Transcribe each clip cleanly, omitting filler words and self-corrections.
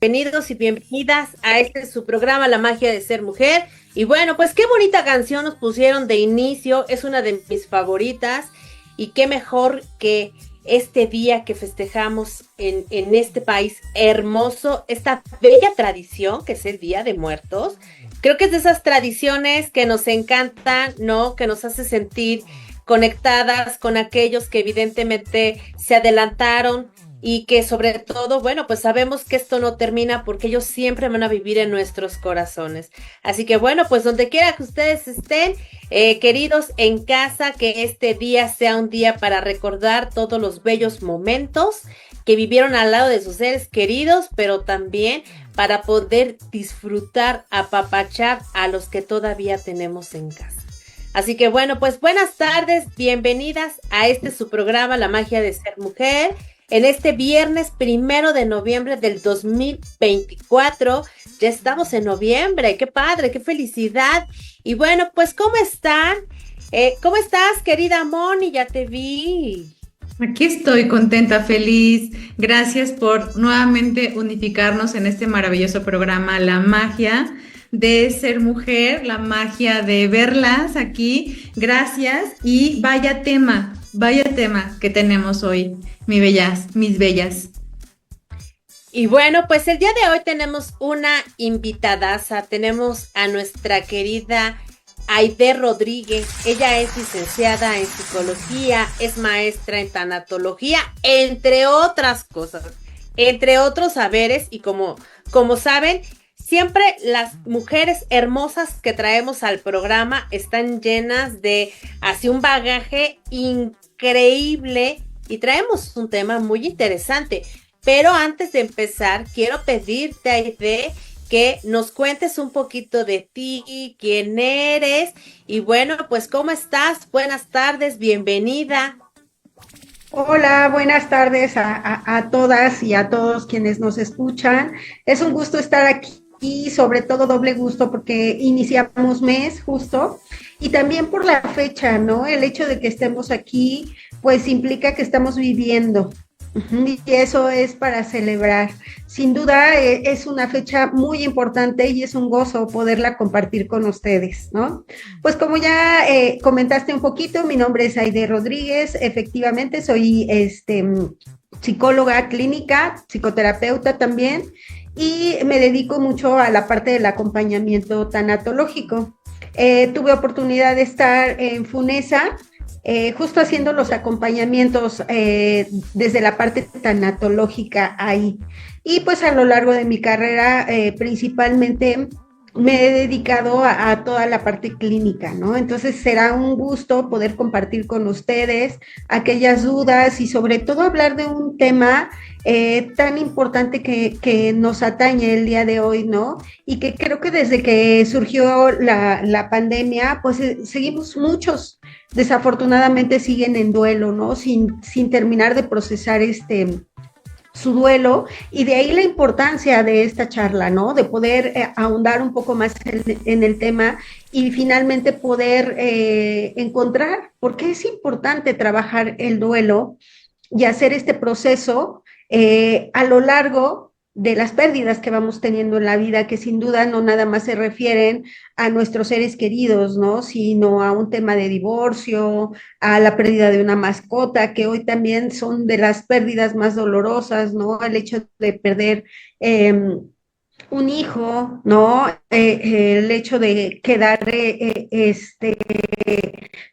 Bienvenidos y bienvenidas a su programa La magia de ser mujer. Y bueno, pues qué bonita canción nos pusieron de inicio, es una de mis favoritas y qué mejor que este día que festejamos en este país hermoso, esta bella tradición que es el Día de Muertos. Creo que es de esas tradiciones que nos encantan, ¿no? Que nos hace sentir conectadas con aquellos que evidentemente se adelantaron y que sobre todo, bueno, pues sabemos que esto no termina porque ellos siempre van a vivir en nuestros corazones. Así que bueno, pues donde quiera que ustedes estén, queridos en casa, que este día sea un día para recordar todos los bellos momentos que vivieron al lado de sus seres queridos, pero también para poder disfrutar, apapachar a los que todavía tenemos en casa. Así que bueno, pues buenas tardes, bienvenidas a su programa La magia de ser mujer. En este viernes 1 de noviembre del 2024, ya estamos en noviembre, qué padre, qué felicidad. Y bueno, pues ¿cómo están? ¿Cómo estás, querida Moni? Ya te vi. Aquí estoy contenta, feliz. Gracias por nuevamente unificarnos en este maravilloso programa, La magia de ser mujer, la magia de verlas aquí. Gracias y vaya tema que tenemos hoy, mis bellas. Y bueno, pues el día de hoy tenemos una invitadaza, tenemos a nuestra querida Aide Rodríguez. Ella es licenciada en psicología, es maestra en tanatología, entre otras cosas, entre otros saberes. Y como saben, siempre las mujeres hermosas que traemos al programa están llenas de así un bagaje increíble y traemos un tema muy interesante. Pero antes de empezar, quiero pedirte, Aide, que nos cuentes un poquito de ti, quién eres y bueno, pues ¿cómo estás? Buenas tardes, bienvenida. Hola, buenas tardes a todas y a todos quienes nos escuchan. Es un gusto estar aquí y sobre todo doble gusto porque iniciamos mes justo y también por la fecha, ¿no? El hecho de que estemos aquí pues implica que estamos viviendo. Y eso es para celebrar. Sin duda es una fecha muy importante y es un gozo poderla compartir con ustedes, ¿no? Pues como ya comentaste un poquito, mi nombre es Aide Rodríguez, efectivamente soy psicóloga clínica, psicoterapeuta también, y me dedico mucho a la parte del acompañamiento tanatológico. Tuve oportunidad de estar en FUNESA, justo haciendo los acompañamientos desde la parte tanatológica ahí. Y pues a lo largo de mi carrera, principalmente me he dedicado a toda la parte clínica, ¿no? Entonces será un gusto poder compartir con ustedes aquellas dudas y sobre todo hablar de un tema tan importante que nos atañe el día de hoy, ¿no? Y que creo que desde que surgió la pandemia, pues seguimos muchos, desafortunadamente siguen en duelo, ¿no? Sin terminar de procesar su duelo, y de ahí la importancia de esta charla, ¿no? De poder ahondar un poco más en el tema y finalmente poder encontrar por qué es importante trabajar el duelo y hacer este proceso a lo largo de las pérdidas que vamos teniendo en la vida, que sin duda no nada más se refieren a nuestros seres queridos, ¿no? Sino a un tema de divorcio, a la pérdida de una mascota, que hoy también son de las pérdidas más dolorosas, ¿no? El hecho de perder un hijo, ¿no? El hecho de quedar,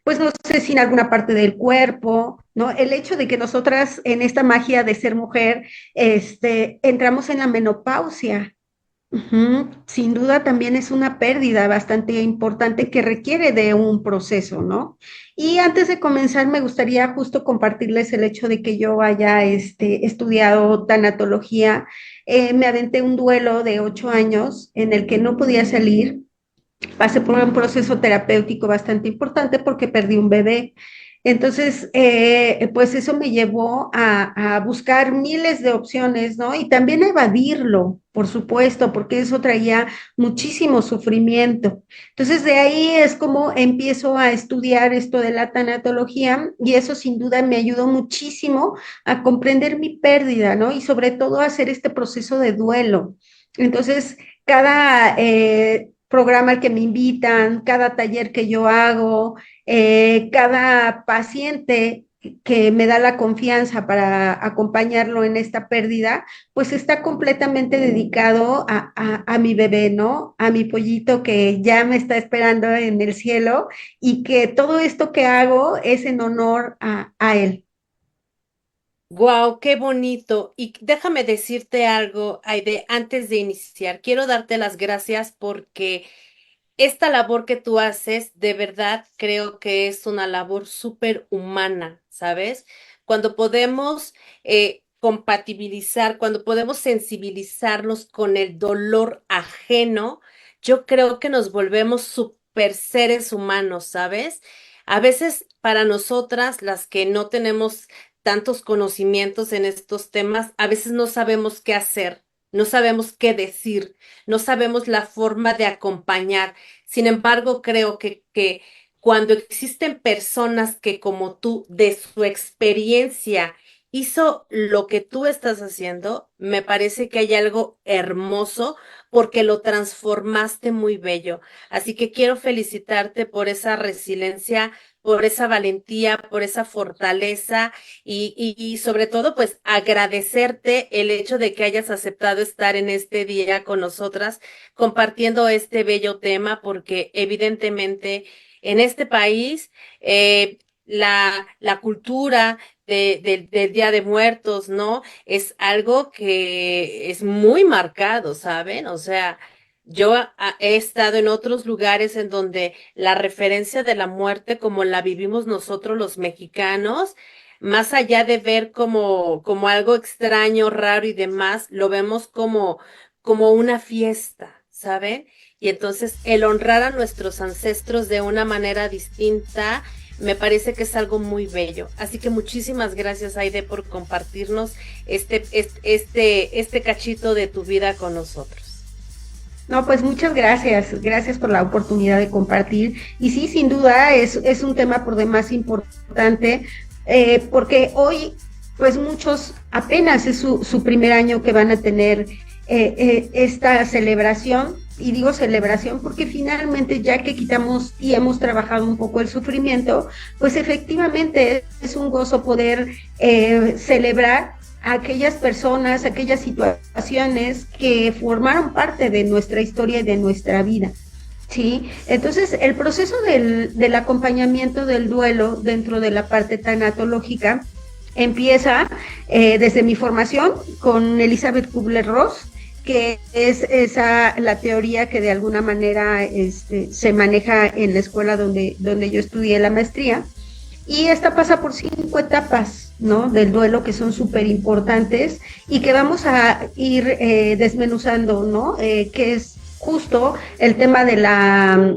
pues no sé, sin alguna parte del cuerpo, ¿no? El hecho de que nosotras en esta magia de ser mujer, entramos en la menopausia. Sin duda también es una pérdida bastante importante que requiere de un proceso, ¿no? Y antes de comenzar, me gustaría justo compartirles el hecho de que yo haya estudiado tanatología. Me aventé un duelo de 8 años en el que no podía salir. Pasé por un proceso terapéutico bastante importante porque perdí un bebé. Entonces, pues eso me llevó a buscar miles de opciones, ¿no? Y también a evadirlo, por supuesto, porque eso traía muchísimo sufrimiento. Entonces, de ahí es como empiezo a estudiar esto de la tanatología y eso sin duda me ayudó muchísimo a comprender mi pérdida, ¿no? Y sobre todo a hacer este proceso de duelo. Entonces, cada programa al que me invitan, cada taller que yo hago, cada paciente que me da la confianza para acompañarlo en esta pérdida, pues está completamente dedicado a mi bebé, ¿no? A mi pollito que ya me está esperando en el cielo y que todo esto que hago es en honor a él. Wow, qué bonito. Y déjame decirte algo, Aide, antes de iniciar. Quiero darte las gracias porque esta labor que tú haces, de verdad, creo que es una labor súper humana, ¿sabes? Cuando podemos compatibilizar, cuando podemos sensibilizarnos con el dolor ajeno, yo creo que nos volvemos super seres humanos, ¿sabes? A veces para nosotras, las que no tenemos tantos conocimientos en estos temas, a veces no sabemos qué hacer, no sabemos qué decir, no sabemos la forma de acompañar. Sin embargo, creo que cuando existen personas que como tú, de su experiencia, hizo lo que tú estás haciendo, me parece que hay algo hermoso porque lo transformaste muy bello. Así que quiero felicitarte por esa resiliencia, por esa valentía, por esa fortaleza y sobre todo, pues agradecerte el hecho de que hayas aceptado estar en este día con nosotras compartiendo este bello tema, porque evidentemente en este país la cultura del Día de Muertos, ¿no? Es algo que es muy marcado, ¿saben? O sea, he estado en otros lugares en donde la referencia de la muerte como la vivimos nosotros los mexicanos, más allá de ver como algo extraño, raro y demás, lo vemos como una fiesta, ¿saben? Y entonces el honrar a nuestros ancestros de una manera distinta me parece que es algo muy bello. Así que muchísimas gracias, Aide, por compartirnos este cachito de tu vida con nosotros. No, pues muchas gracias, gracias por la oportunidad de compartir. Y sí, sin duda es un tema por demás importante, porque hoy, pues muchos apenas es su primer año que van a tener esta celebración, y digo celebración porque finalmente ya que quitamos y hemos trabajado un poco el sufrimiento, pues efectivamente es un gozo poder celebrar a aquellas personas, aquellas situaciones que formaron parte de nuestra historia y de nuestra vida. Sí, entonces el proceso del acompañamiento del duelo dentro de la parte tanatológica empieza desde mi formación con Elizabeth Kubler-Ross, que es la teoría que de alguna manera se maneja en la escuela donde yo estudié la maestría, y esta pasa por 5 etapas, ¿no? Del duelo que son súper importantes y que vamos a ir desmenuzando, ¿no? Que es justo el tema de la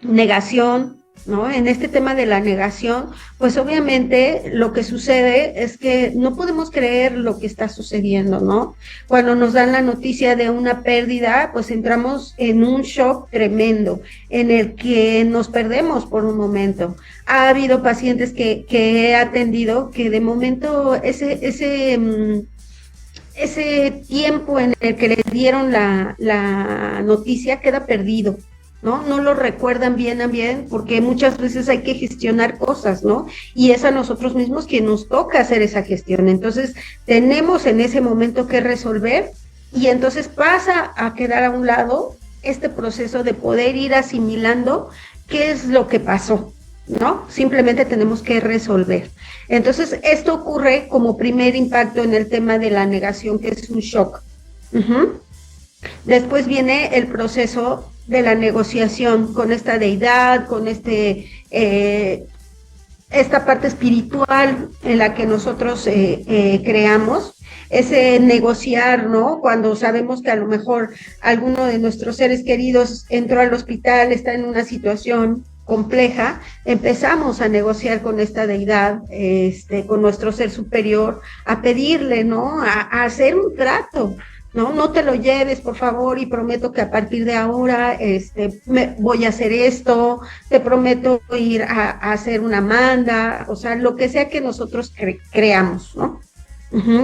negación, ¿no? En este tema de la negación, pues obviamente lo que sucede es que no podemos creer lo que está sucediendo, ¿no? Cuando nos dan la noticia de una pérdida, pues entramos en un shock tremendo, en el que nos perdemos por un momento. Ha habido pacientes que he atendido que de momento ese tiempo en el que le dieron la noticia queda perdido, ¿no? No lo recuerdan bien a bien, porque muchas veces hay que gestionar cosas, ¿no? Y es a nosotros mismos quien nos toca hacer esa gestión. Entonces, tenemos en ese momento que resolver y entonces pasa a quedar a un lado este proceso de poder ir asimilando qué es lo que pasó, ¿no? Simplemente tenemos que resolver. Entonces, esto ocurre como primer impacto en el tema de la negación, que es un shock. Después viene el proceso de la negociación con esta deidad, con esta parte espiritual en la que nosotros creamos, ese negociar, ¿no? Cuando sabemos que a lo mejor alguno de nuestros seres queridos entró al hospital, está en una situación compleja, empezamos a negociar con esta deidad, con nuestro ser superior, a pedirle, ¿no? A hacer un trato, ¿no? No te lo lleves, por favor, y prometo que a partir de ahora voy a hacer esto, te prometo ir a hacer una manda, o sea, lo que sea que nosotros creamos, ¿no?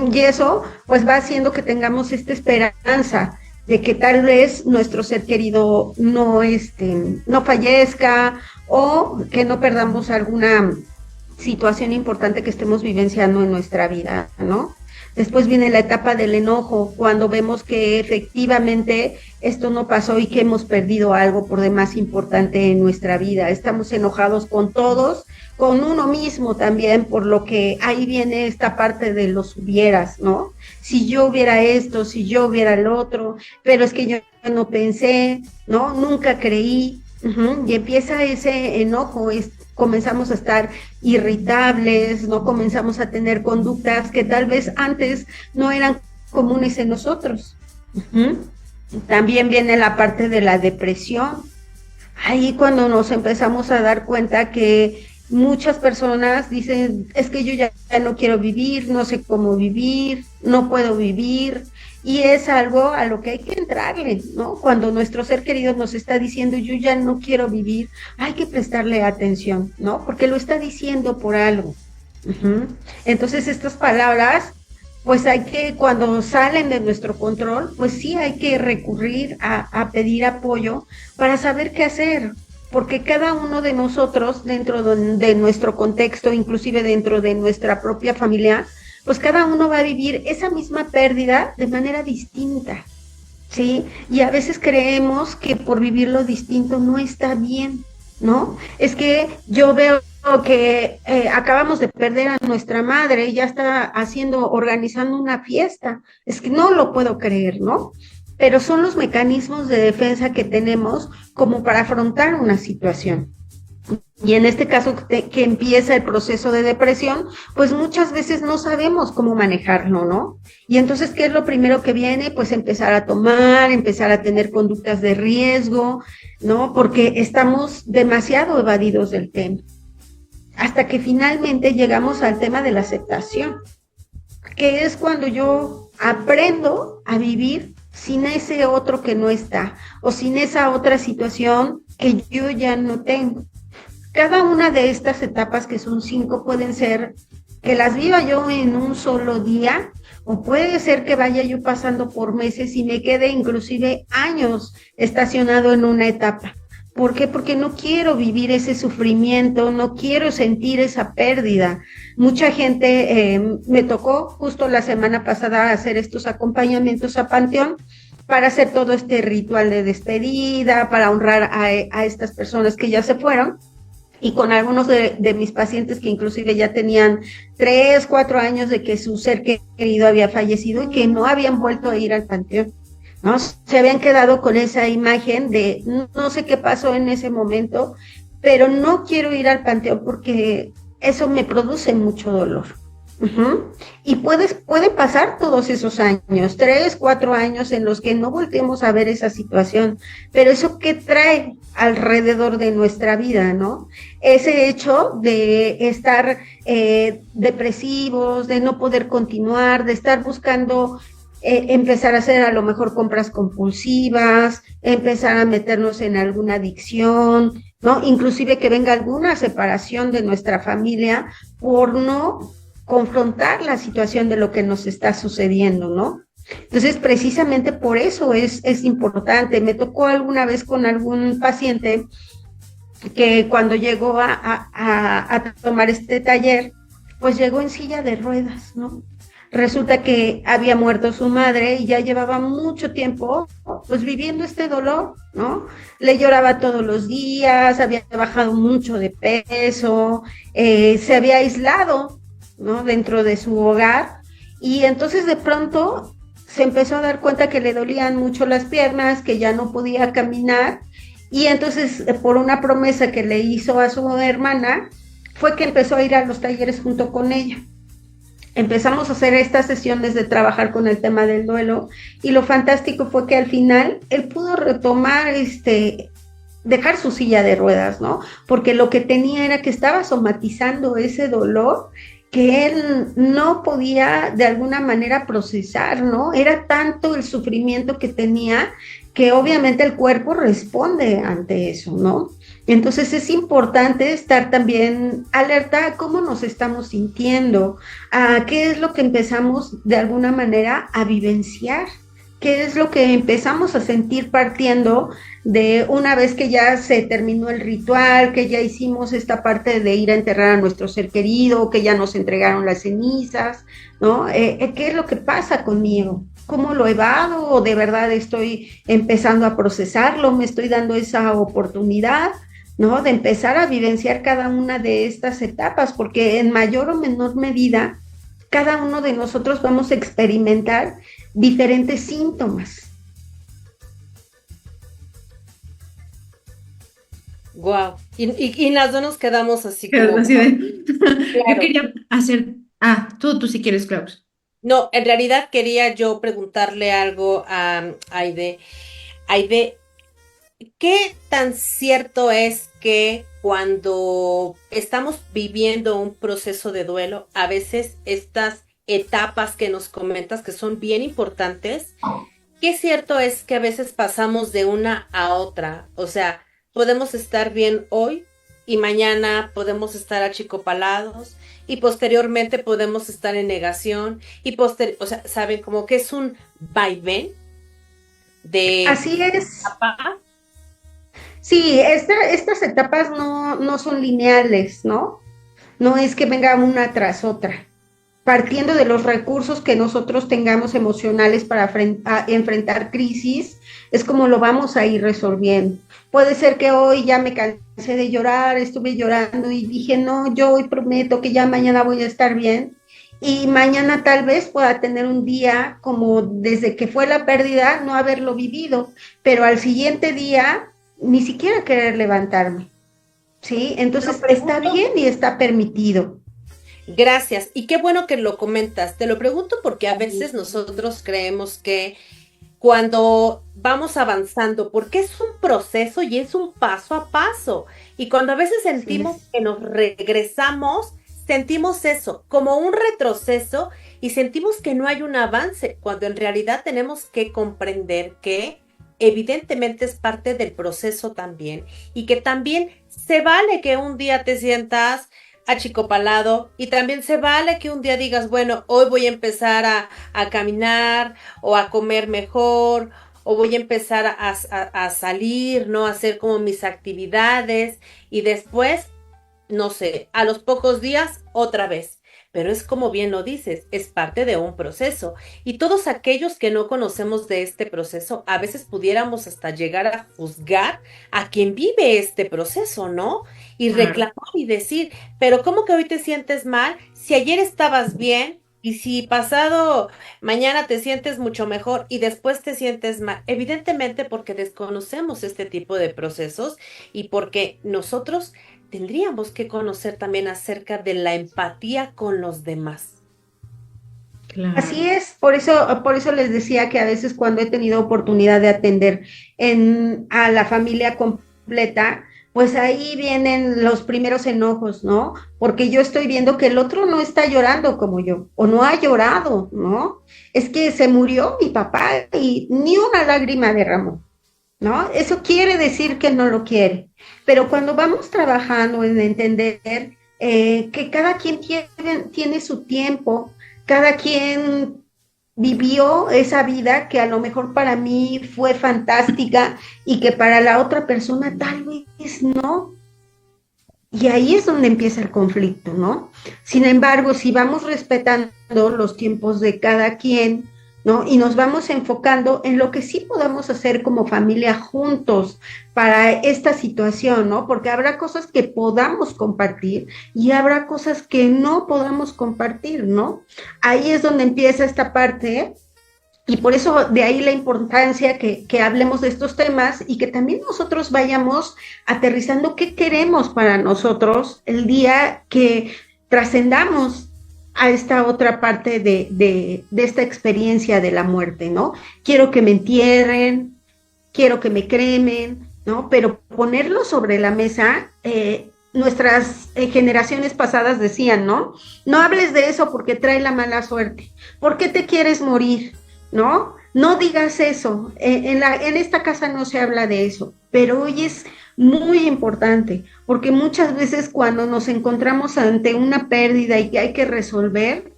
Y eso, pues, va haciendo que tengamos esta esperanza de que tal vez nuestro ser querido no fallezca, o que no perdamos alguna situación importante que estemos vivenciando en nuestra vida, ¿no? Después viene la etapa del enojo, cuando vemos que efectivamente esto no pasó y que hemos perdido algo por demás importante en nuestra vida. Estamos enojados con todos, con uno mismo también, por lo que ahí viene esta parte de los hubieras, ¿no? Si yo hubiera esto, si yo hubiera el otro, pero es que yo no pensé, ¿no? Nunca creí. Y empieza ese enojo, comenzamos a estar irritables, no comenzamos a tener conductas que tal vez antes no eran comunes en nosotros. También viene la parte de la depresión. Ahí cuando nos empezamos a dar cuenta que muchas personas dicen, es que yo ya no quiero vivir, no sé cómo vivir, no puedo vivir. Y es algo a lo que hay que entrarle, ¿no? Cuando nuestro ser querido nos está diciendo, yo ya no quiero vivir, hay que prestarle atención, ¿no? Porque lo está diciendo por algo. Entonces, estas palabras, pues hay que, cuando salen de nuestro control, pues sí hay que recurrir a pedir apoyo para saber qué hacer, porque cada uno de nosotros, dentro de nuestro contexto, inclusive dentro de nuestra propia familia, pues cada uno va a vivir esa misma pérdida de manera distinta, ¿sí? Y a veces creemos que por vivirlo distinto no está bien, ¿no? Es que yo veo que acabamos de perder a nuestra madre y ya está organizando una fiesta. Es que no lo puedo creer, ¿no? Pero son los mecanismos de defensa que tenemos como para afrontar una situación. Y en este caso que empieza el proceso de depresión, pues muchas veces no sabemos cómo manejarlo, ¿no? Y entonces, ¿qué es lo primero que viene? Pues empezar a tomar, empezar a tener conductas de riesgo, ¿no? Porque estamos demasiado evadidos del tema. Hasta que finalmente llegamos al tema de la aceptación, que es cuando yo aprendo a vivir sin ese otro que no está, o sin esa otra situación que yo ya no tengo. Cada una de estas etapas, que son 5, pueden ser que las viva yo en un solo día, o puede ser que vaya yo pasando por meses y me quede inclusive años estacionado en una etapa. ¿Por qué? Porque no quiero vivir ese sufrimiento, no quiero sentir esa pérdida. Mucha gente, me tocó justo la semana pasada hacer estos acompañamientos a Panteón para hacer todo este ritual de despedida, para honrar a estas personas que ya se fueron. Y con algunos de mis pacientes que inclusive ya tenían 3, 4 años de que su ser querido había fallecido y que no habían vuelto a ir al panteón, ¿no? Se habían quedado con esa imagen de no sé qué pasó en ese momento, pero no quiero ir al panteón porque eso me produce mucho dolor. Y puede pasar todos esos años, 3, 4 años en los que no volteemos a ver esa situación, pero eso ¿qué trae alrededor de nuestra vida, no? Ese hecho de estar depresivos, de no poder continuar, de estar buscando empezar a hacer a lo mejor compras compulsivas, empezar a meternos en alguna adicción, ¿no? Inclusive que venga alguna separación de nuestra familia por no confrontar la situación de lo que nos está sucediendo, ¿no? Entonces, precisamente por eso es importante. Me tocó alguna vez con algún paciente que cuando llegó a tomar este taller, pues llegó en silla de ruedas, ¿no? Resulta que había muerto su madre y ya llevaba mucho tiempo, pues, viviendo este dolor, ¿no? Le lloraba todos los días, había bajado mucho de peso, se había aislado, ¿no? Dentro de su hogar, y entonces de pronto se empezó a dar cuenta que le dolían mucho las piernas, que ya no podía caminar, y entonces por una promesa que le hizo a su hermana, fue que empezó a ir a los talleres junto con ella. Empezamos a hacer estas sesiones de trabajar con el tema del duelo, y lo fantástico fue que al final él pudo retomar dejar su silla de ruedas, ¿no? Porque lo que tenía era que estaba somatizando ese dolor que él no podía de alguna manera procesar, ¿no? Era tanto el sufrimiento que tenía que obviamente el cuerpo responde ante eso, ¿no? Entonces es importante estar también alerta a cómo nos estamos sintiendo, a qué es lo que empezamos de alguna manera a vivenciar, qué es lo que empezamos a sentir partiendo de una vez que ya se terminó el ritual, que ya hicimos esta parte de ir a enterrar a nuestro ser querido, que ya nos entregaron las cenizas, ¿no? ¿Qué es lo que pasa conmigo? ¿Cómo lo evado? ¿O de verdad estoy empezando a procesarlo? ¿Me estoy dando esa oportunidad, ¿no? De empezar a vivenciar cada una de estas etapas, porque en mayor o menor medida, cada uno de nosotros vamos a experimentar diferentes síntomas. Wow. Y las dos nos quedamos así como. Así de... Claro. Yo quería hacer... tú si quieres, Klaus. No, en realidad quería yo preguntarle algo a Aide. Aide, ¿qué tan cierto es que cuando estamos viviendo un proceso de duelo, a veces estas etapas que nos comentas que son bien importantes, qué cierto es que a veces pasamos de una a otra? O sea, podemos estar bien hoy y mañana podemos estar achicopalados y posteriormente podemos estar en negación y o sea, saben, como que es un vaivén de Así es. etapa. Sí, estas etapas no son lineales, ¿no? No es que venga una tras otra. Partiendo de los recursos que nosotros tengamos emocionales para enfrentar crisis, es como lo vamos a ir resolviendo. Puede ser que hoy ya me cansé de llorar, estuve llorando y dije, no, yo hoy prometo que ya mañana voy a estar bien. Y mañana tal vez pueda tener un día como desde que fue la pérdida, no haberlo vivido, pero al siguiente día ni siquiera querer levantarme, ¿sí? Entonces está bien y está permitido. Gracias. Y qué bueno que lo comentas. Te lo pregunto porque a veces nosotros creemos que cuando vamos avanzando, porque es un proceso y es un paso a paso. Y cuando a veces sentimos que nos regresamos, sentimos eso, como un retroceso y sentimos que no hay un avance, cuando en realidad tenemos que comprender que evidentemente es parte del proceso también y que también se vale que un día te sientas achicopalado y también se vale que un día digas, bueno, hoy voy a empezar a caminar o a comer mejor o voy a empezar a salir, ¿no? A hacer como mis actividades y después, no sé, a los pocos días otra vez. Pero es como bien lo dices, es parte de un proceso. Y todos aquellos que no conocemos de este proceso, a veces pudiéramos hasta llegar a juzgar a quien vive este proceso, ¿no? Y reclamar y decir, pero ¿cómo que hoy te sientes mal? Si ayer estabas bien y si pasado mañana te sientes mucho mejor y después te sientes mal. Evidentemente porque desconocemos este tipo de procesos y porque nosotros tendríamos que conocer también acerca de la empatía con los demás. Claro. Así es, por eso les decía que a veces cuando he tenido oportunidad de atender a la familia completa, pues ahí vienen los primeros enojos, ¿no? Porque yo estoy viendo que el otro no está llorando como yo, o no ha llorado, ¿no? Es que se murió mi papá y ni una lágrima derramó, ¿no? Eso quiere decir que no lo quiere. Pero cuando vamos trabajando en entender que cada quien tiene su tiempo, cada quien vivió esa vida que a lo mejor para mí fue fantástica y que para la otra persona tal vez no. Y ahí es donde empieza el conflicto, ¿no? Sin embargo, si vamos respetando los tiempos de cada quien, ¿no? Y nos vamos enfocando en lo que sí podemos hacer como familia juntos para esta situación, ¿no? Porque habrá cosas que podamos compartir y habrá cosas que no podamos compartir, ¿no? Ahí es donde empieza esta parte y por eso de ahí la importancia que hablemos de estos temas y que también nosotros vayamos aterrizando qué queremos para nosotros el día que trascendamos a esta otra parte de esta experiencia de la muerte, ¿no? Quiero que me entierren, quiero que me cremen, ¿no? Pero ponerlo sobre la mesa, nuestras generaciones pasadas decían, ¿no? No hables de eso porque trae la mala suerte. ¿Por qué te quieres morir? ¿No? No digas eso. En esta casa no se habla de eso, pero hoy es muy importante, porque muchas veces cuando nos encontramos ante una pérdida y que hay que resolver,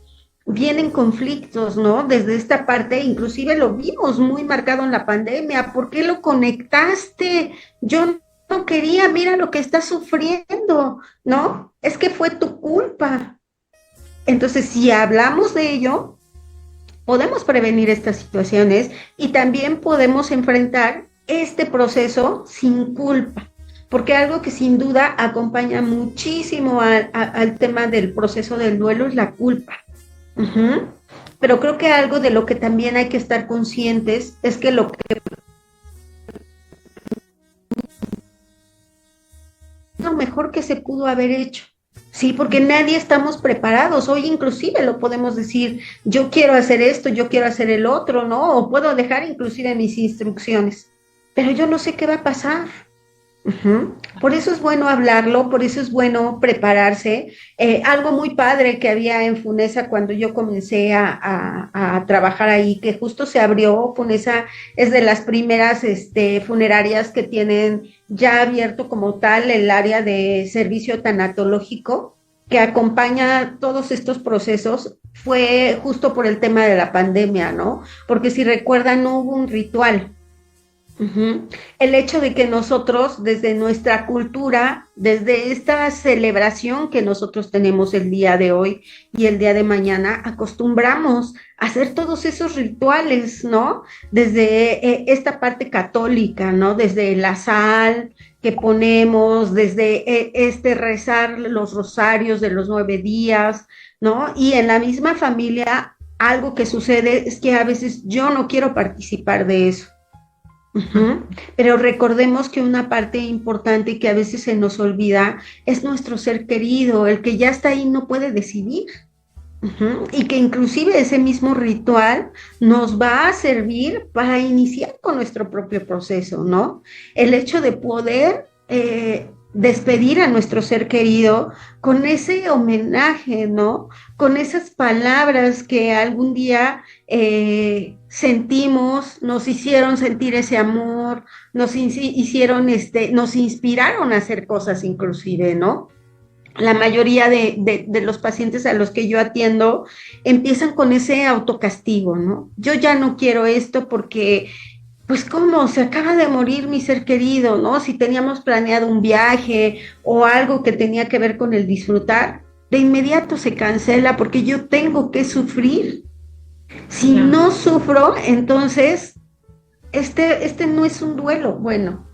vienen conflictos, ¿no? Desde esta parte, inclusive lo vimos muy marcado en la pandemia. ¿Por qué lo conectaste? Yo no quería, mira lo que estás sufriendo, ¿no? Es que fue tu culpa. Entonces, si hablamos de ello, podemos prevenir estas situaciones y también podemos enfrentar este proceso sin culpa, porque algo que sin duda acompaña muchísimo al tema del proceso del duelo es la culpa. Ujú. Pero creo que algo de lo que también hay que estar conscientes es que lo mejor que se pudo haber hecho. Sí, porque nadie estamos preparados. Hoy inclusive lo podemos decir, yo quiero hacer esto, yo quiero hacer el otro, ¿no? O puedo dejar inclusive mis instrucciones, pero yo no sé qué va a pasar. Ujú. Por eso es bueno hablarlo, por eso es bueno prepararse. Algo muy padre que había en Funesa cuando yo comencé a trabajar ahí, que justo se abrió. Funesa es de las primeras funerarias que tienen ya abierto como tal el área de servicio tanatológico que acompaña todos estos procesos. Fue justo por el tema de la pandemia, ¿no? Porque si recuerdan, no hubo un ritual. Ujú. El hecho de que nosotros, desde nuestra cultura, desde esta celebración que nosotros tenemos el día de hoy y el día de mañana, acostumbramos a hacer todos esos rituales, ¿no? Desde esta parte católica, ¿no? Desde la sal que ponemos, desde este rezar los rosarios de los 9 días, ¿no? Y en la misma familia, algo que sucede es que a veces yo no quiero participar de eso. Ujú. Pero recordemos que una parte importante que a veces se nos olvida es nuestro ser querido, el que ya está ahí no puede decidir. Ujú. Y que inclusive ese mismo ritual nos va a servir para iniciar con nuestro propio proceso, ¿no? El hecho de poder despedir a nuestro ser querido con ese homenaje, ¿no? Con esas palabras que algún día sentimos, nos hicieron sentir ese amor, hicieron, nos inspiraron a hacer cosas inclusive, ¿no? La mayoría de los pacientes a los que yo atiendo empiezan con ese autocastigo, ¿no? Yo ya no quiero esto porque, pues, ¿cómo? Se acaba de morir mi ser querido, ¿no? Si teníamos planeado un viaje o algo que tenía que ver con el disfrutar, de inmediato se cancela porque yo tengo que sufrir. Si no sufro, entonces, este no es un duelo, bueno.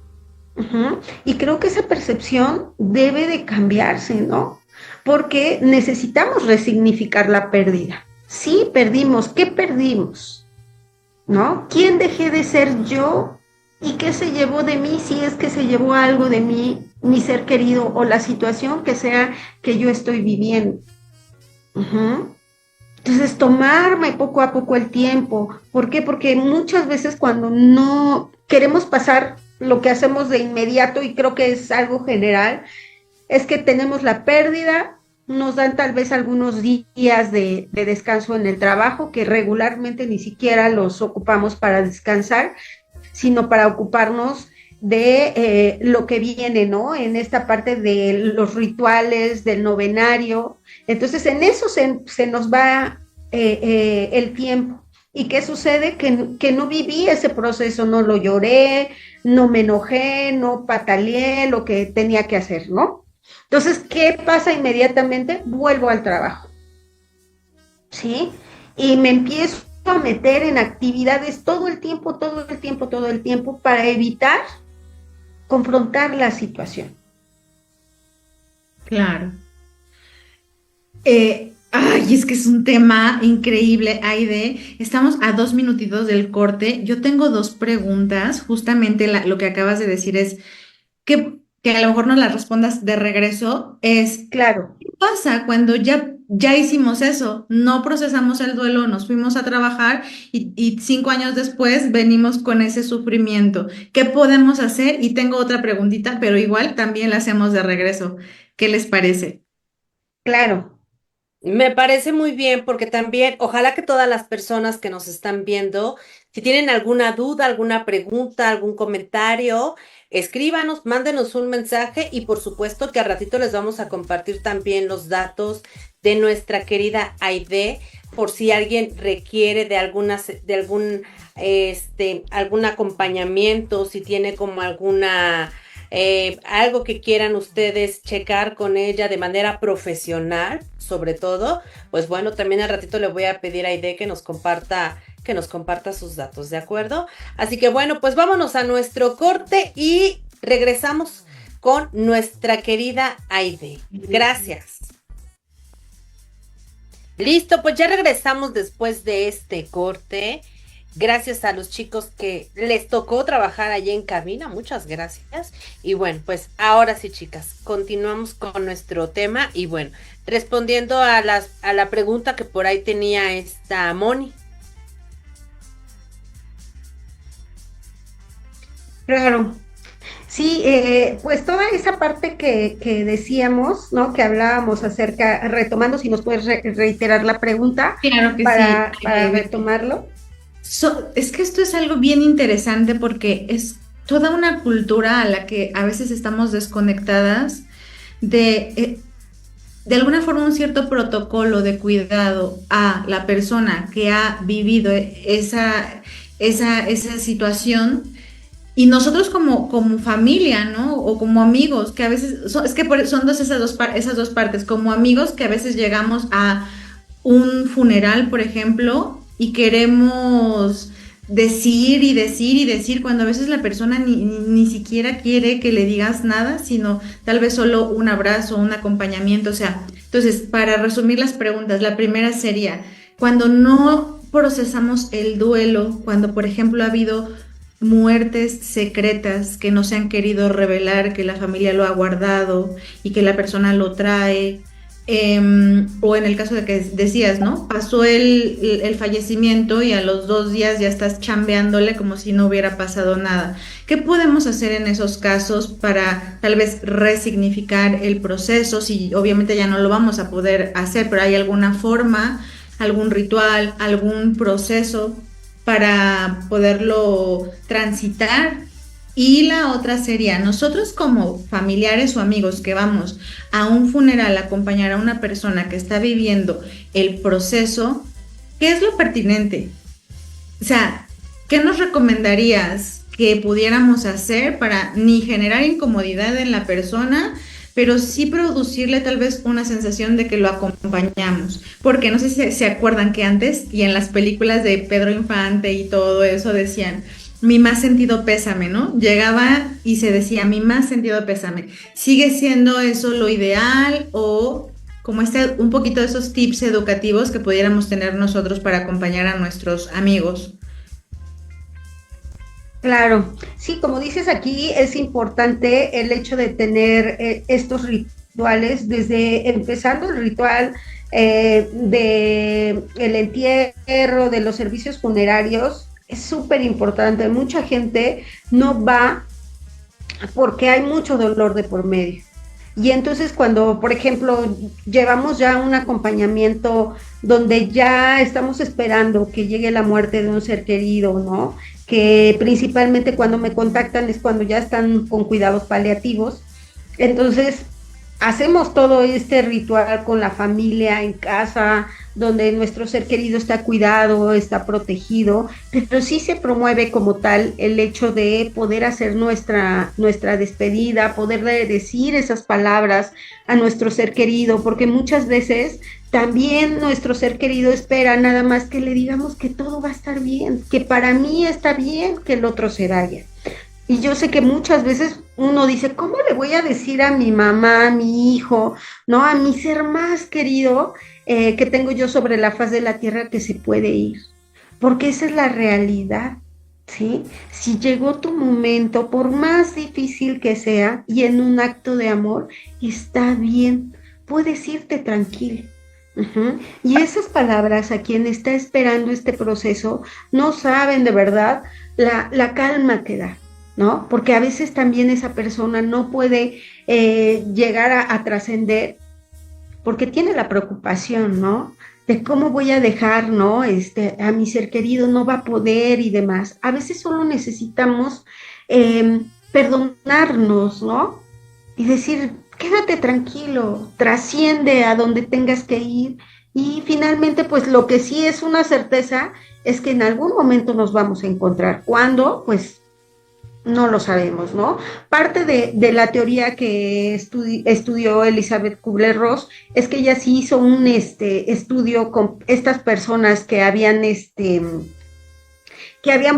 Ujú. Y creo que esa percepción debe de cambiarse, ¿no? Porque necesitamos resignificar la pérdida. Sí, perdimos. ¿Qué perdimos? ¿No? ¿Quién dejé de ser yo? ¿Y qué se llevó de mí si es que se llevó algo de mí, mi ser querido o la situación que sea que yo estoy viviendo? Ujú. Entonces, tomarme poco a poco el tiempo. ¿Por qué? Porque muchas veces cuando no queremos pasar lo que hacemos de inmediato, y creo que es algo general, es que tenemos la pérdida, nos dan tal vez algunos días de descanso en el trabajo, que regularmente ni siquiera los ocupamos para descansar, sino para ocuparnos de lo que viene, ¿no? En esta parte de los rituales, del novenario. Entonces, en eso se nos va el tiempo. ¿Y qué sucede? Que no viví ese proceso, no lo lloré, no me enojé, no pataleé lo que tenía que hacer, ¿no? Entonces, ¿qué pasa inmediatamente? Vuelvo al trabajo, ¿sí? Y me empiezo a meter en actividades todo el tiempo, todo el tiempo, todo el tiempo para evitar confrontar la situación. Claro. Ay, es que es un tema increíble, Aide. Estamos a 2 minutitos del corte. Yo tengo dos preguntas. Justamente lo que acabas de decir es que a lo mejor no las respondas de regreso. Es, Claro. ¿qué pasa cuando ya ya hicimos eso, no procesamos el duelo, nos fuimos a trabajar y 5 años después venimos con ese sufrimiento. ¿Qué podemos hacer? Y tengo otra preguntita, pero igual también la hacemos de regreso. ¿Qué les parece? Claro. Me parece muy bien porque también, ojalá que todas las personas que nos están viendo, si tienen alguna duda, alguna pregunta, algún comentario, escríbanos, mándenos un mensaje y por supuesto que al ratito les vamos a compartir también los datos de nuestra querida Aide por si alguien requiere de algún acompañamiento, si tiene como algo que quieran ustedes checar con ella de manera profesional, sobre todo, pues bueno, también al ratito le voy a pedir a Aide que nos comparta sus datos, ¿de acuerdo? Así que bueno, pues vámonos a nuestro corte y regresamos con nuestra querida Aide. Gracias. Listo, pues ya regresamos después de este corte. Gracias a los chicos que les tocó trabajar allí en cabina, muchas gracias. Y bueno, pues ahora sí, chicas, continuamos con nuestro tema y bueno, respondiendo a la pregunta que por ahí tenía esta Moni. Claro. Sí, pues toda esa parte que decíamos, ¿no? Que hablábamos acerca, retomando, si nos puedes reiterar la pregunta Claro que sí. para retomarlo. Es que esto es algo bien interesante porque es toda una cultura a la que a veces estamos desconectadas de alguna forma un cierto protocolo de cuidado a la persona que ha vivido esa situación. Y nosotros como familia, ¿no? O como amigos, que a veces, es que son esas dos partes, como amigos que a veces llegamos a un funeral, por ejemplo, y queremos decir y decir y decir cuando a veces la persona ni siquiera quiere que le digas nada, sino tal vez solo un abrazo, un acompañamiento, o sea, entonces, para resumir las preguntas, la primera sería, cuando no procesamos el duelo, cuando por ejemplo ha habido muertes secretas que no se han querido revelar, que la familia lo ha guardado y que la persona lo trae, o en el caso de que decías, ¿no? Pasó el fallecimiento y a los 2 días ya estás chambeándole como si no hubiera pasado nada. ¿Qué podemos hacer en esos casos para tal vez resignificar el proceso? Si obviamente ya no lo vamos a poder hacer, pero hay alguna forma, algún ritual, algún proceso para poderlo transitar. Y la otra sería, nosotros como familiares o amigos que vamos a un funeral a acompañar a una persona que está viviendo el proceso, ¿qué es lo pertinente? O sea, ¿qué nos recomendarías que pudiéramos hacer para ni generar incomodidad en la persona, pero sí producirle tal vez una sensación de que lo acompañamos? Porque no sé si se acuerdan que antes y en las películas de Pedro Infante y todo eso decían mi más sentido pésame, ¿no? Llegaba y se decía mi más sentido pésame. ¿Sigue siendo eso lo ideal o como un poquito de esos tips educativos que pudiéramos tener nosotros para acompañar a nuestros amigos? Claro, sí, como dices aquí, es importante el hecho de tener estos rituales, desde empezando el ritual de el entierro, de los servicios funerarios, es súper importante. Mucha gente no va porque hay mucho dolor de por medio. Y entonces cuando, por ejemplo, llevamos ya un acompañamiento donde ya estamos esperando que llegue la muerte de un ser querido, ¿no? Que principalmente cuando me contactan es cuando ya están con cuidados paliativos. Entonces, hacemos todo este ritual con la familia en casa, donde nuestro ser querido está cuidado, está protegido, pero sí se promueve como tal el hecho de poder hacer nuestra despedida, poder decir esas palabras a nuestro ser querido, porque muchas veces también nuestro ser querido espera nada más que le digamos que todo va a estar bien, que para mí está bien, que el otro se vaya. Y yo sé que muchas veces uno dice, ¿cómo le voy a decir a mi mamá, a mi hijo, no, a mi ser más querido que tengo yo sobre la faz de la tierra que se puede ir? Porque esa es la realidad, ¿sí? Si llegó tu momento, por más difícil que sea, y en un acto de amor, está bien, puedes irte tranquilo. Ujú. Y esas palabras a quien está esperando este proceso no saben de verdad la calma que da, ¿no? Porque a veces también esa persona no puede llegar a trascender porque tiene la preocupación, ¿no? De cómo voy a dejar, ¿no? A mi ser querido no va a poder y demás. A veces solo necesitamos perdonarnos, ¿no? Y decir, quédate tranquilo, trasciende a donde tengas que ir. Y finalmente, pues lo que sí es una certeza es que en algún momento nos vamos a encontrar. ¿Cuándo? Pues no lo sabemos, ¿no? Parte de la teoría que estudió Elizabeth Kubler-Ross es que ella sí hizo un estudio con estas personas que habían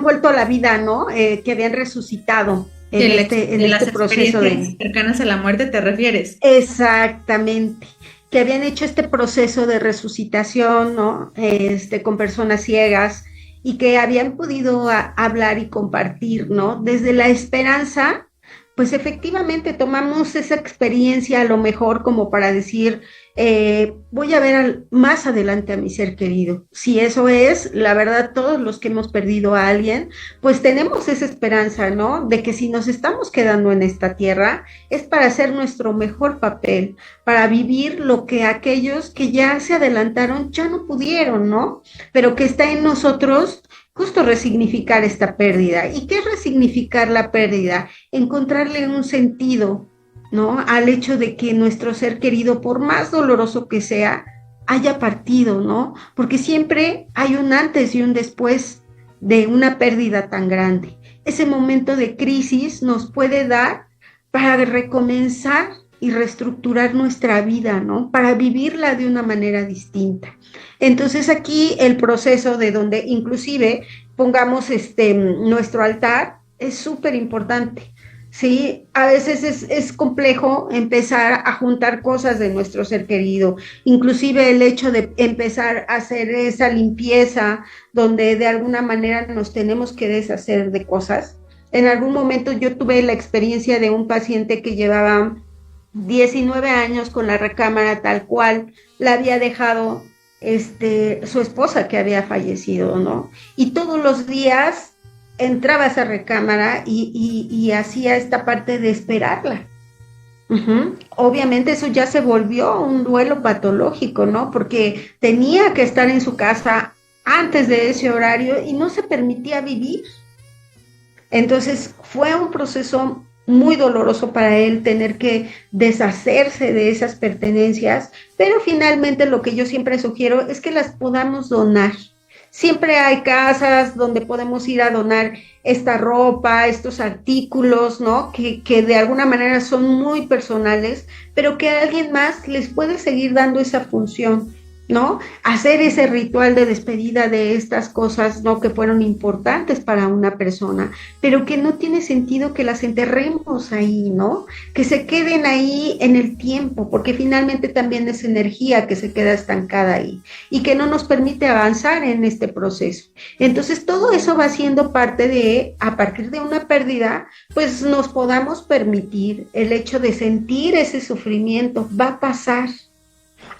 vuelto a la vida, ¿no? Que habían resucitado en De las este proceso experiencias de... cercanas a la muerte te refieres. Exactamente, que habían hecho este proceso de resucitación, ¿no? Con personas ciegas y que habían podido hablar y compartir, ¿no? Desde la esperanza, pues efectivamente tomamos esa experiencia a lo mejor como para decir, voy a ver más adelante a mi ser querido. Si eso es, la verdad, todos los que hemos perdido a alguien, pues tenemos esa esperanza, ¿no? De que si nos estamos quedando en esta tierra, es para hacer nuestro mejor papel, para vivir lo que aquellos que ya se adelantaron ya no pudieron, ¿no? Pero que está en nosotros justo resignificar esta pérdida. ¿Y qué es resignificar la pérdida? Encontrarle un sentido, ¿no? Al hecho de que nuestro ser querido, por más doloroso que sea, haya partido, ¿no? Porque siempre hay un antes y un después de una pérdida tan grande. Ese momento de crisis nos puede dar para recomenzar y reestructurar nuestra vida, ¿no? Para vivirla de una manera distinta. Entonces aquí el proceso de donde inclusive pongamos nuestro altar es súper importante. Sí, a veces es complejo empezar a juntar cosas de nuestro ser querido, inclusive el hecho de empezar a hacer esa limpieza donde de alguna manera nos tenemos que deshacer de cosas. En algún momento yo tuve la experiencia de un paciente que llevaba 19 años con la recámara tal cual la había dejado su esposa que había fallecido, ¿no? Y todos los días entraba a esa recámara y hacía esta parte de esperarla. Obviamente eso ya se volvió un duelo patológico, ¿no? Porque tenía que estar en su casa antes de ese horario y no se permitía vivir. Entonces fue un proceso muy doloroso para él tener que deshacerse de esas pertenencias, pero finalmente lo que yo siempre sugiero es que las podamos donar. Siempre hay casas donde podemos ir a donar esta ropa, estos artículos, ¿no? Que de alguna manera son muy personales, pero que a alguien más les puede seguir dando esa función, ¿no? Hacer ese ritual de despedida de estas cosas, ¿no? Que fueron importantes para una persona, pero que no tiene sentido que las enterremos ahí, ¿no? Que se queden ahí en el tiempo, porque finalmente también es energía que se queda estancada ahí y que no nos permite avanzar en este proceso. Entonces, todo eso va siendo parte de, a partir de una pérdida, pues nos podamos permitir el hecho de sentir ese sufrimiento, va a pasar.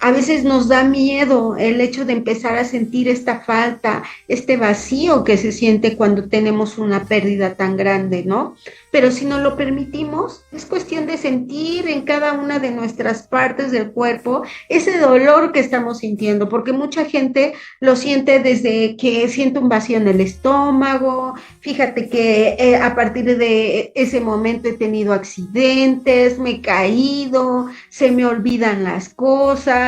A veces nos da miedo el hecho de empezar a sentir esta falta, este vacío que se siente cuando tenemos una pérdida tan grande, ¿no? Pero si nos lo permitimos, es cuestión de sentir en cada una de nuestras partes del cuerpo ese dolor que estamos sintiendo, porque mucha gente lo siente desde que siente un vacío en el estómago. Fíjate que a partir de ese momento he tenido accidentes, me he caído, se me olvidan las cosas,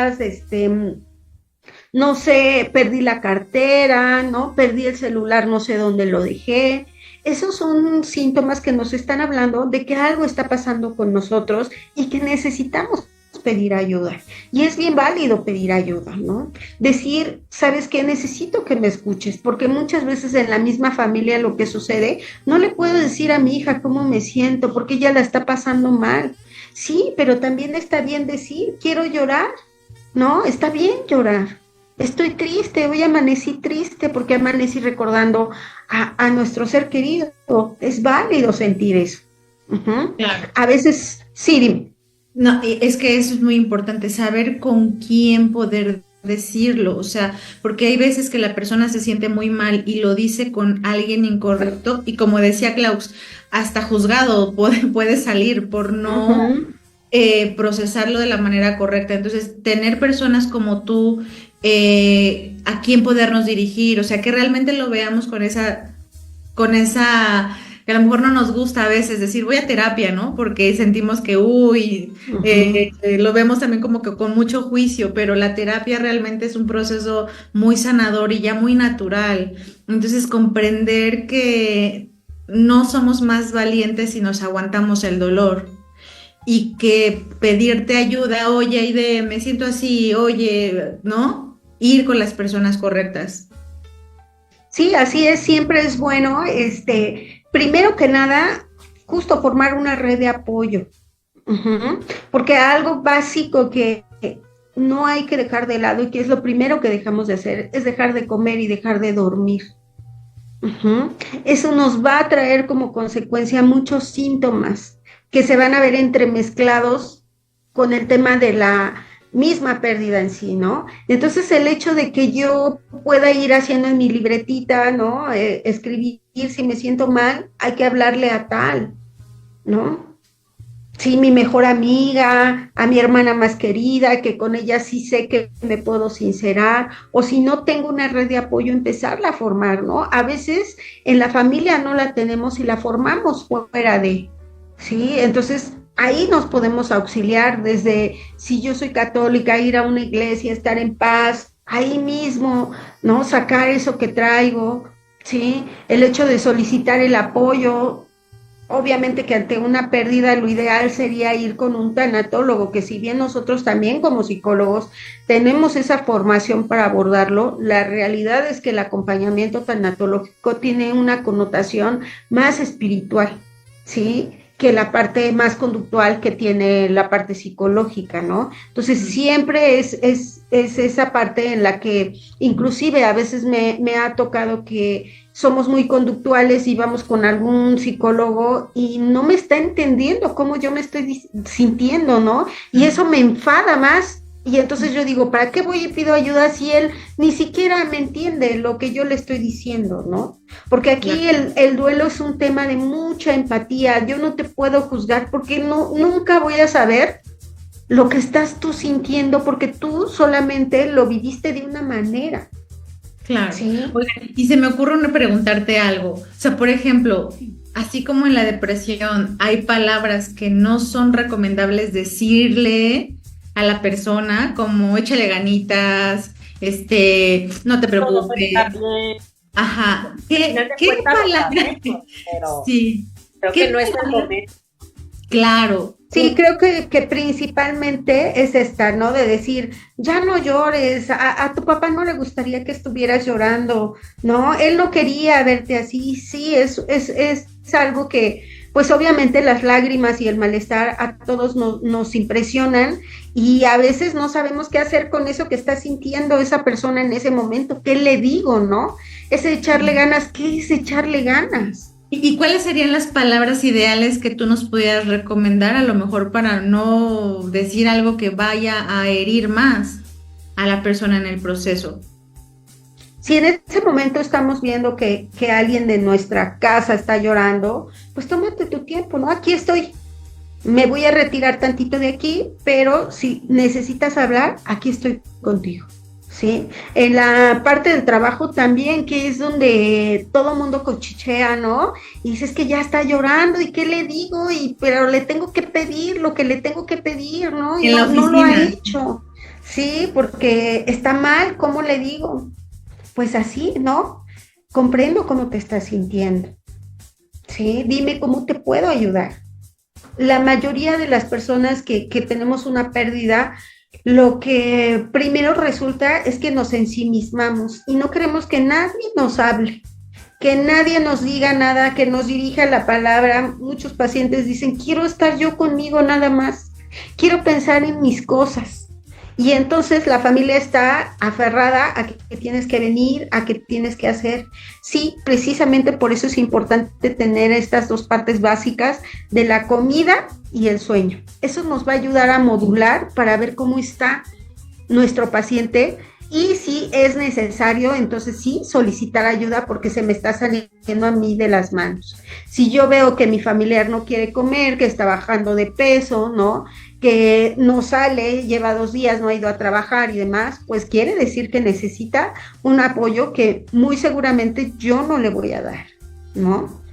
no sé, perdí la cartera, ¿no? Perdí el celular, no sé dónde lo dejé. Esos son síntomas que nos están hablando de que algo está pasando con nosotros y que necesitamos pedir ayuda. Y es bien válido pedir ayuda, ¿no? Decir, ¿sabes qué? Necesito que me escuches, porque muchas veces en la misma familia lo que sucede, no le puedo decir a mi hija cómo me siento, porque ella la está pasando mal. Sí, pero también está bien decir, quiero llorar, ¿no? Está bien llorar. Estoy triste, hoy amanecí triste porque amanecí recordando a nuestro ser querido. Es válido sentir eso. Claro. A veces, sí, dime. No, es que eso es muy importante, saber con quién poder decirlo, o sea, porque hay veces que la persona se siente muy mal y lo dice con alguien incorrecto y como decía Klaus, hasta juzgado puede salir por no procesarlo de la manera correcta. Entonces, tener personas como tú a quien podernos dirigir, o sea, que realmente lo veamos que a lo mejor no nos gusta a veces decir voy a terapia, ¿no? Porque sentimos que, lo vemos también como que con mucho juicio, pero la terapia realmente es un proceso muy sanador y ya muy natural. Entonces, comprender que no somos más valientes si nos aguantamos el dolor y que pedirte ayuda, oye, Aide, me siento así, oye, ¿no? Ir con las personas correctas. Sí, así es, siempre es bueno, primero que nada, justo formar una red de apoyo, porque algo básico que no hay que dejar de lado y que es lo primero que dejamos de hacer, es dejar de comer y dejar de dormir. Eso nos va a traer como consecuencia muchos síntomas que se van a ver entremezclados con el tema de la misma pérdida en sí, ¿no? Entonces el hecho de que yo pueda ir haciendo en mi libretita, ¿no? Escribir si me siento mal, hay que hablarle a tal, ¿no? Sí, mi mejor amiga, a mi hermana más querida, que con ella sí sé que me puedo sincerar, o si no tengo una red de apoyo, empezarla a formar, ¿no? A veces en la familia no la tenemos y la formamos fuera de, ¿sí? Entonces ahí nos podemos auxiliar desde, si yo soy católica, ir a una iglesia, estar en paz, ahí mismo, ¿no? Sacar eso que traigo, ¿sí? El hecho de solicitar el apoyo. Obviamente que ante una pérdida lo ideal sería ir con un tanatólogo, que si bien nosotros también como psicólogos tenemos esa formación para abordarlo, la realidad es que el acompañamiento tanatológico tiene una connotación más espiritual, ¿sí?, que la parte más conductual que tiene la parte psicológica, ¿no? Entonces siempre es esa parte en la que inclusive a veces me ha tocado que somos muy conductuales y vamos con algún psicólogo y no me está entendiendo cómo yo me estoy sintiendo, ¿no? Y eso me enfada más. Y entonces yo digo, ¿para qué voy y pido ayuda si él ni siquiera me entiende lo que yo le estoy diciendo, ¿no? Porque aquí el duelo es un tema de mucha empatía. Yo no te puedo juzgar porque nunca voy a saber lo que estás tú sintiendo porque tú solamente lo viviste de una manera. Claro. ¿Sí? Oigan, y se me ocurre preguntarte algo. O sea, por ejemplo, así como en la depresión hay palabras que no son recomendables decirle a la persona, como échale ganitas, no te preocupes. Ajá. ¿Qué palabra? Sí. Creo que no es el momento. Claro. Sí, creo que principalmente es esta, ¿no? De decir, ya no llores, a tu papá no le gustaría que estuvieras llorando, ¿no? Él no quería verte así, sí, es algo que, pues obviamente las lágrimas y el malestar a todos nos impresionan y a veces no sabemos qué hacer con eso que está sintiendo esa persona en ese momento, ¿qué le digo, no? Ese echarle ganas, ¿qué es echarle ganas? ¿Y cuáles serían las palabras ideales que tú nos pudieras recomendar, a lo mejor para no decir algo que vaya a herir más a la persona en el proceso? Si en ese momento estamos viendo que alguien de nuestra casa está llorando, pues tómate tu tiempo, ¿no? Aquí estoy, me voy a retirar tantito de aquí, pero si necesitas hablar, aquí estoy contigo. ¿Sí? En la parte del trabajo también, que es donde todo mundo cochichea, ¿no? Y dices que ya está llorando, ¿y qué le digo? Pero le tengo que pedir lo que le tengo que pedir, ¿no? Y no lo ha hecho, ¿sí? Porque está mal, ¿cómo le digo? Pues así, ¿no? Comprendo cómo te estás sintiendo, ¿sí? Dime cómo te puedo ayudar. La mayoría de las personas que tenemos una pérdida, lo que primero resulta es que nos ensimismamos y no queremos que nadie nos hable, que nadie nos diga nada, que nos dirija la palabra. Muchos pacientes dicen, quiero estar yo conmigo nada más, quiero pensar en mis cosas. Y entonces la familia está aferrada a que tienes que venir, a que tienes que hacer. Sí, precisamente por eso es importante tener estas dos partes básicas de la comida y el sueño. Eso nos va a ayudar a modular para ver cómo está nuestro paciente Y si es necesario, entonces sí, solicitar ayuda porque se me está saliendo a mí de las manos. Si yo veo que mi familiar no quiere comer, que está bajando de peso, ¿no? Que no sale, lleva 2 días, no ha ido a trabajar y demás, pues quiere decir que necesita un apoyo que muy seguramente yo no le voy a dar, ¿no?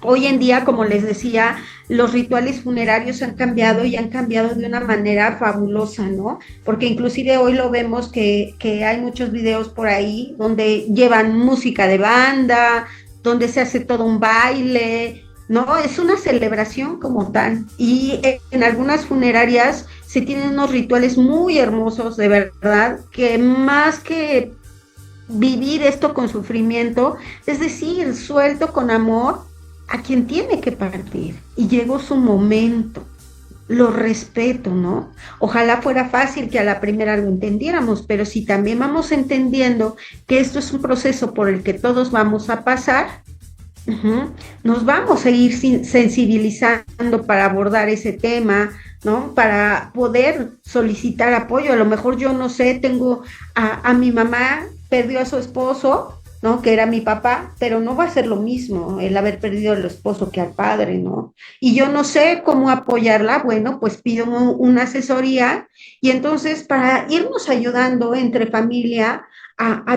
Hoy en día, como les decía, los rituales funerarios han cambiado y han cambiado de una manera fabulosa, ¿no? Porque inclusive hoy lo vemos que hay muchos videos por ahí donde llevan música de banda, donde se hace todo un baile, ¿no? Es una celebración como tal. Y en algunas funerarias se tienen unos rituales muy hermosos, de verdad, que más que vivir esto con sufrimiento, es decir, suelto con amor a quien tiene que partir y llegó su momento. Lo respeto, ¿no? Ojalá fuera fácil que a la primera lo entendiéramos, pero si también vamos entendiendo que esto es un proceso por el que todos vamos a pasar, nos vamos a ir sensibilizando para abordar ese tema, ¿no? Para poder solicitar apoyo. A lo mejor yo no sé, tengo a mi mamá, perdió a su esposo, ¿no? Que era mi papá, pero no va a ser lo mismo el haber perdido al esposo que al padre, ¿no? Y yo no sé cómo apoyarla, bueno, pues pido una asesoría y entonces para irnos ayudando entre familia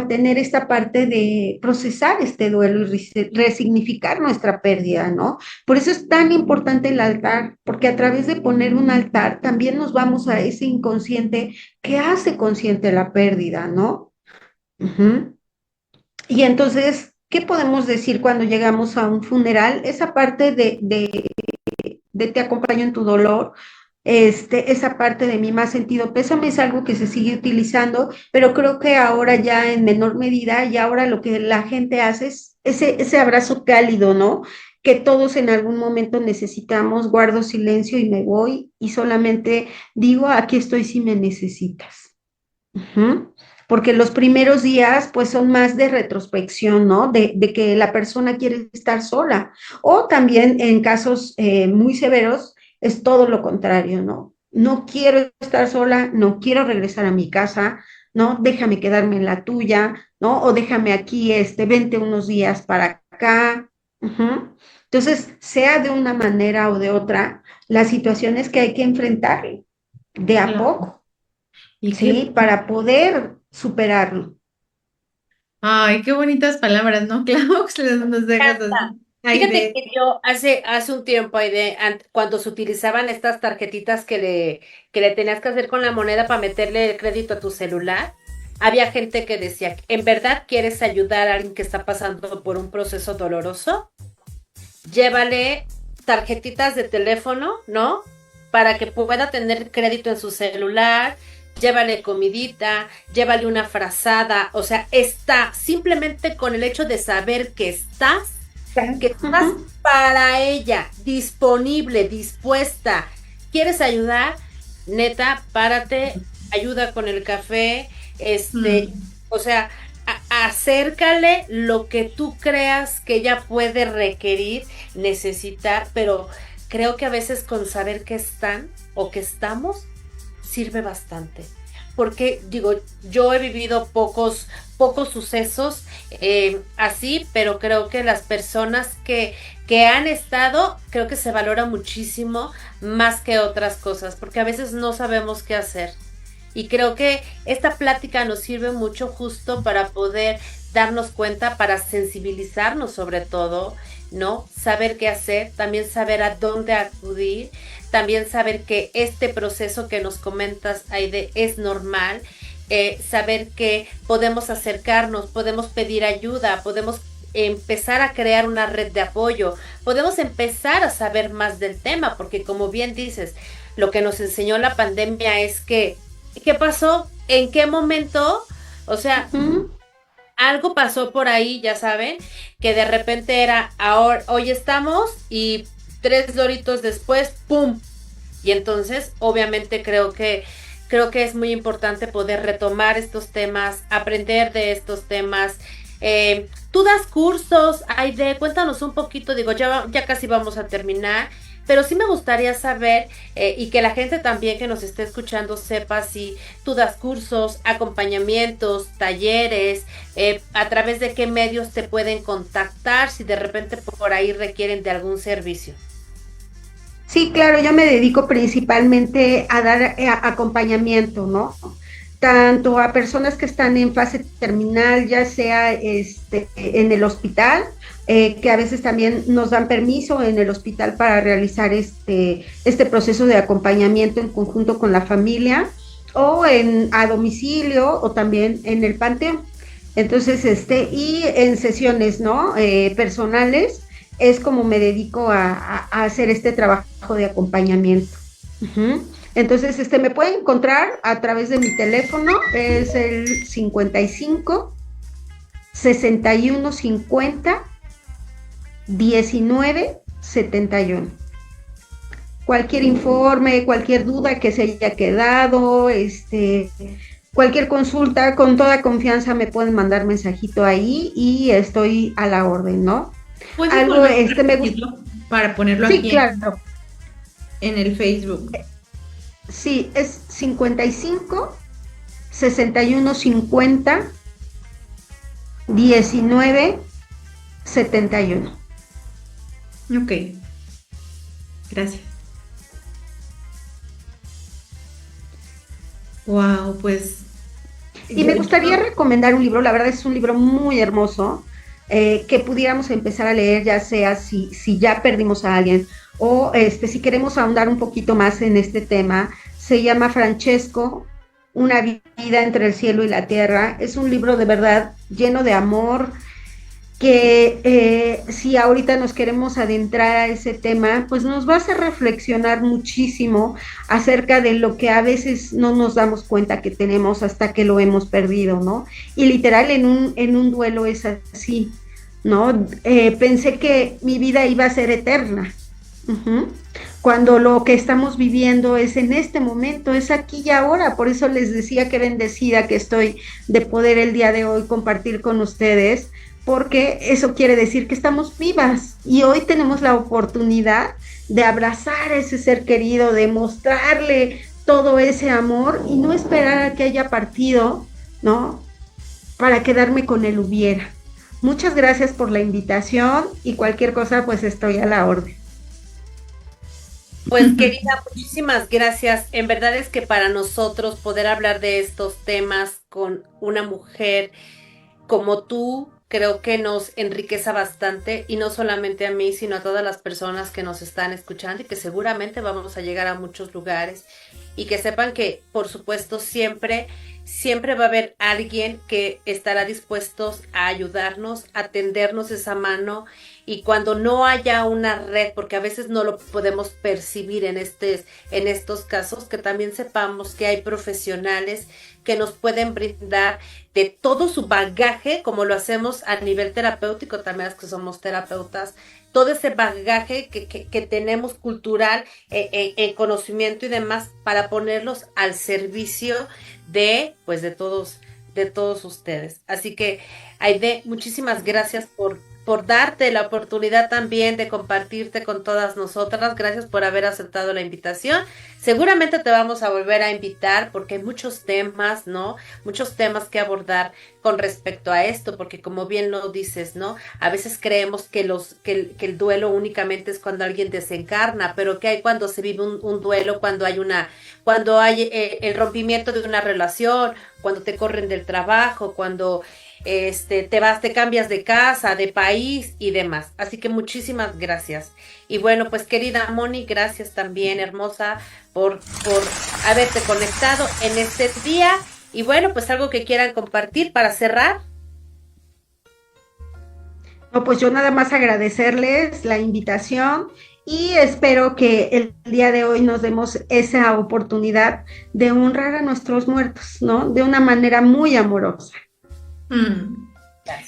tener esta parte de procesar este duelo y resignificar nuestra pérdida, ¿no? Por eso es tan importante el altar, porque a través de poner un altar también nos vamos a ese inconsciente que hace consciente la pérdida, ¿no? Ujú. Y entonces, ¿qué podemos decir cuando llegamos a un funeral? Esa parte de te acompaño en tu dolor, esa parte de mi más sentido pésame es algo que se sigue utilizando, pero creo que ahora ya en menor medida y ahora lo que la gente hace es ese abrazo cálido, ¿no? Que todos en algún momento necesitamos, guardo silencio y me voy y solamente digo, aquí estoy si me necesitas. Ujú. Porque los primeros días pues son más de retrospección, ¿no? De que la persona quiere estar sola. O también en casos muy severos es todo lo contrario, ¿no? No quiero estar sola, no quiero regresar a mi casa, ¿no? Déjame quedarme en la tuya, ¿no? O déjame aquí, vente unos días para acá. Ujú. Entonces, sea de una manera o de otra, la situación es que hay que enfrentar de a Claro. poco. Y qué, ¿Sí? Para poder superarlo. ay, qué bonitas palabras, ¿no, Klaus? Nos dejas Encanta. así. Fíjate Aide. que yo hace un tiempo, cuando se utilizaban estas tarjetitas que le tenías que hacer con la moneda para meterle el crédito a tu celular, había gente que decía, ¿en verdad quieres ayudar a alguien que está pasando por un proceso doloroso? Llévale tarjetitas de teléfono, ¿no? Para que pueda tener crédito en su celular, llévale comidita, llévale una frazada, o sea, está simplemente con el hecho de saber que estás Ujú, para ella, disponible, dispuesta. ¿Quieres ayudar? Neta, párate, ayuda con el café, Mm, o sea, acércale lo que tú creas que ella puede requerir, necesitar, pero creo que a veces con saber que están o que estamos, sirve bastante. Porque digo, yo he vivido pocos sucesos así, pero creo que las personas que han estado, creo que se valora muchísimo más que otras cosas, porque a veces no sabemos qué hacer. Y creo que esta plática nos sirve mucho justo para poder darnos cuenta, para sensibilizarnos sobre todo, ¿no? Saber qué hacer, también saber a dónde acudir, también saber que este proceso que nos comentas, Aide, es normal, saber que podemos acercarnos, podemos pedir ayuda, podemos empezar a crear una red de apoyo, podemos empezar a saber más del tema, porque como bien dices, lo que nos enseñó la pandemia es que, ¿qué pasó? ¿En qué momento? O sea, ujú. algo pasó por ahí, ya saben, que de repente era, ahora, hoy estamos y 3 doritos después, ¡pum! Y entonces, obviamente, creo que es muy importante poder retomar estos temas, aprender de estos temas. Tú das cursos, Aide, cuéntanos un poquito, digo, ya casi vamos a terminar, pero sí me gustaría saber y que la gente también que nos esté escuchando sepa si tú das cursos, acompañamientos, talleres, a través de qué medios te pueden contactar si de repente por ahí requieren de algún servicio. Sí, claro, yo me dedico principalmente a dar acompañamiento, ¿no? Tanto a personas que están en fase terminal, ya sea en el hospital, que a veces también nos dan permiso en el hospital para realizar este proceso de acompañamiento en conjunto con la familia, o a domicilio, o también en el panteón. Entonces, y en sesiones, ¿no? Personales, es como me dedico a hacer este trabajo de acompañamiento. Uh-huh. Entonces, me pueden encontrar a través de mi teléfono, es el 55 61 50 19 71. Cualquier informe, cualquier duda que se haya quedado, cualquier consulta, con toda confianza me pueden mandar mensajito ahí y estoy a la orden, ¿no? Algo me gusta para ponerlo sí, aquí claro. en el Facebook. Sí, es 55 61 50 19 71. Ok. Gracias. Wow, pues. Y me gustaría recomendar un libro, la verdad es un libro muy hermoso, que pudiéramos empezar a leer, ya sea si ya perdimos a alguien o si queremos ahondar un poquito más en este tema. Se llama Francesco, Una vida entre el cielo y la tierra. Es un libro de verdad lleno de amor, que si ahorita nos queremos adentrar a ese tema, pues nos va a hacer reflexionar muchísimo acerca de lo que a veces no nos damos cuenta que tenemos hasta que lo hemos perdido, ¿no? Y literal en un duelo es así, ¿no? Pensé que mi vida iba a ser eterna. Uh-huh. Cuando lo que estamos viviendo es en este momento, es aquí y ahora. Por eso les decía que bendecida que estoy de poder el día de hoy compartir con ustedes, porque eso quiere decir que estamos vivas y hoy tenemos la oportunidad de abrazar a ese ser querido, de mostrarle todo ese amor y no esperar a que haya partido, ¿no? Para quedarme con el hubiera. Muchas gracias por la invitación y cualquier cosa, pues estoy a la orden. Pues querida, muchísimas gracias. En verdad es que para nosotros poder hablar de estos temas con una mujer como tú, creo que nos enriquece bastante, y no solamente a mí, sino a todas las personas que nos están escuchando y que seguramente vamos a llegar a muchos lugares, y que sepan que, por supuesto, siempre va a haber alguien que estará dispuesto a ayudarnos, a tendernos esa mano, y cuando no haya una red, porque a veces no lo podemos percibir en estos casos, que también sepamos que hay profesionales que nos pueden brindar de todo su bagaje, como lo hacemos a nivel terapéutico, también las que somos terapeutas, todo ese bagaje que tenemos cultural, en conocimiento y demás, para ponerlos al servicio de todos ustedes. Así que, Aide, muchísimas gracias por darte la oportunidad también de compartirte con todas nosotras. Gracias por haber aceptado la invitación. Seguramente te vamos a volver a invitar porque hay muchos temas, ¿no? Muchos temas que abordar con respecto a esto, porque como bien lo dices, ¿no? A veces creemos que el duelo únicamente es cuando alguien desencarna, pero ¿qué hay cuando se vive un duelo, cuando hay el rompimiento de una relación, cuando te corren del trabajo, cuando te cambias de casa, de país y demás? Así que muchísimas gracias. Y bueno, pues querida Moni, gracias también, hermosa, por haberte conectado en este día. Y bueno, pues algo que quieran compartir para cerrar. No, pues yo nada más agradecerles la invitación y espero que el día de hoy nos demos esa oportunidad de honrar a nuestros muertos, ¿no? De una manera muy amorosa.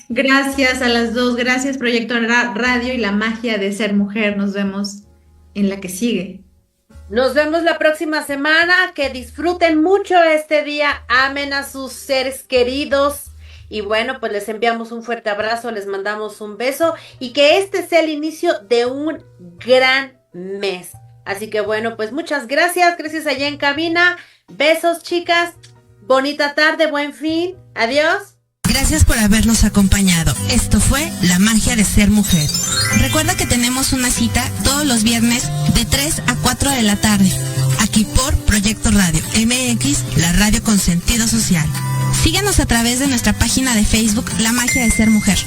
Gracias a las dos, gracias Proyecto Radio y la magia de ser mujer. Nos vemos en la que sigue. Nos vemos la próxima semana, que disfruten mucho este día, amen a sus seres queridos y bueno, pues les enviamos un fuerte abrazo, les mandamos un beso y que este sea el inicio de un gran mes. Así que bueno, pues muchas gracias allá en cabina. Besos, chicas. Bonita tarde, buen fin. Adiós. Gracias por habernos acompañado. Esto fue La Magia de Ser Mujer. Recuerda que tenemos una cita todos los viernes de 3 a 4 de la tarde, aquí por Proyecto Radio MX, la radio con sentido social. Síguenos a través de nuestra página de Facebook La Magia de Ser Mujer.